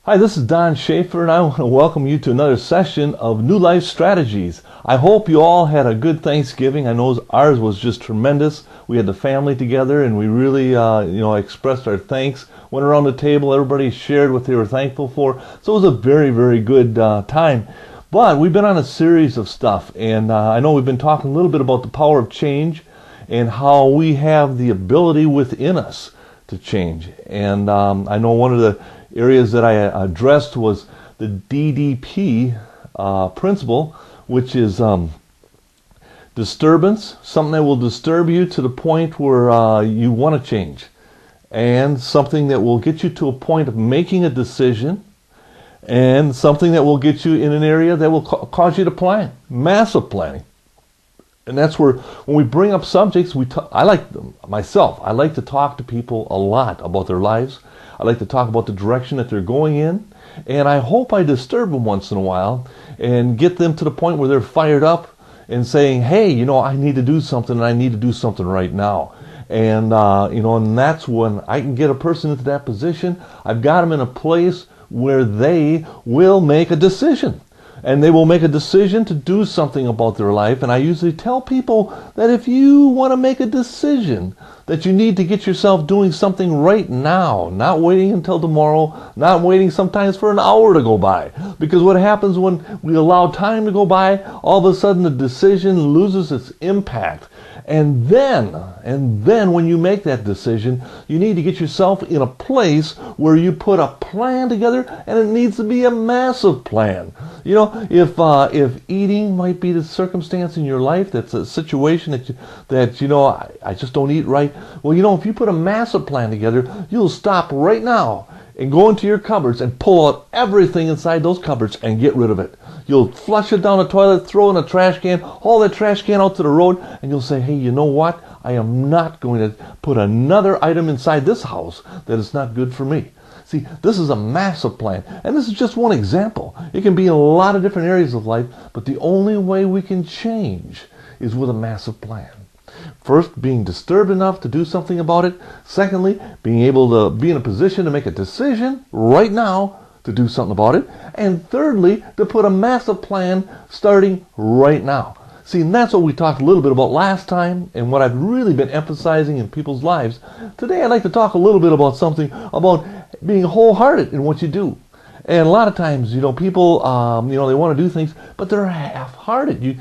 Hi, this is Don Schaefer, and I want to welcome you to another session of New Life Strategies. I hope you all had a good Thanksgiving. I know ours was just tremendous. We had the family together, and we really, expressed our thanks. Went around the table, everybody shared what they were thankful for. So it was a very, very good time. But we've been on a series of stuff, and I know we've been talking a little bit about the power of change and how we have the ability within us to change. And I know one of the areas that I addressed was the DDP principle, which is disturbance, something that will disturb you to the point where you want to change, and something that will get you to a point of making a decision, and something that will get you in an area that will cause you to plan, massive planning. And that's where, when we bring up subjects, I like to talk to people a lot about their lives. I like to talk about the direction that they're going in. And I hope I disturb them once in a while and get them to the point where they're fired up and saying, hey, I need to do something, and I need to do something right now. And, and that's when I can get a person into that position. I've got them in a place where they will make a decision. And they will make a decision to do something about their life. And I usually tell people that if you want to make a decision, that you need to get yourself doing something right now, not waiting until tomorrow, not waiting sometimes for an hour to go by. Because what happens when we allow time to go by, all of a sudden the decision loses its impact. And then when you make that decision, you need to get yourself in a place where you put a plan together, and it needs to be a massive plan. If eating might be the circumstance in your life, that's a situation that I just don't eat right. Well, if you put a massive plan together, you'll stop right now and go into your cupboards and pull out everything inside those cupboards and get rid of it. You'll flush it down the toilet, throw in a trash can, haul that trash can out to the road, and you'll say, hey, you know what? I am not going to put another item inside this house that is not good for me. See, this is a massive plan, and this is just one example. It can be in a lot of different areas of life, but the only way we can change is with a massive plan. First, being disturbed enough to do something about it. Secondly, being able to be in a position to make a decision right now to do something about it. And thirdly, to put a massive plan starting right now. See, and that's what we talked a little bit about last time, and what I've really been emphasizing in people's lives. Today I'd like to talk a little bit about something about being wholehearted in what you do. And a lot of times, people, they want to do things, but they're half-hearted.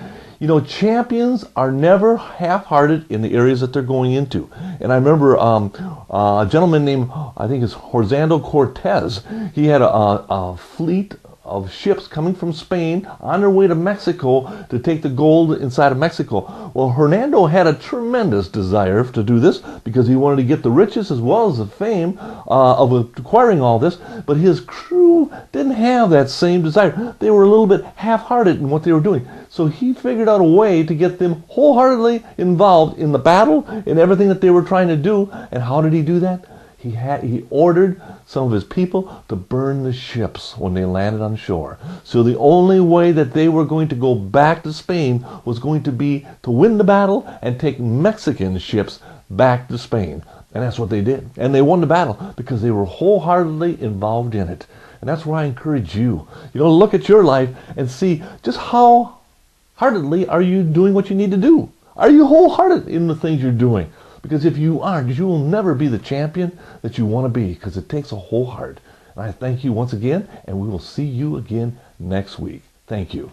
Champions are never half-hearted in the areas that they're going into. And I remember a gentleman named, I think it's Hernando Cortez. He had a fleet of ships coming from Spain on their way to Mexico to take the gold inside of Mexico. Well, Hernando had a tremendous desire to do this because he wanted to get the riches as well as the fame of acquiring all this, but his crew didn't have that same desire. They were a little bit half-hearted in what they were doing. So he figured out a way to get them wholeheartedly involved in the battle, in everything that they were trying to do. And how did he do that? He ordered some of his people to burn the ships when they landed on shore. So the only way that they were going to go back to Spain was going to be to win the battle and take Mexican ships back to Spain. And that's what they did. And they won the battle because they were wholeheartedly involved in it. And that's why I encourage you, look at your life and see just how heartedly are you doing what you need to do. Are you wholehearted in the things you're doing? Because if you aren't, you will never be the champion that you want to be, because it takes a whole heart. And I thank you once again, and we will see you again next week. Thank you.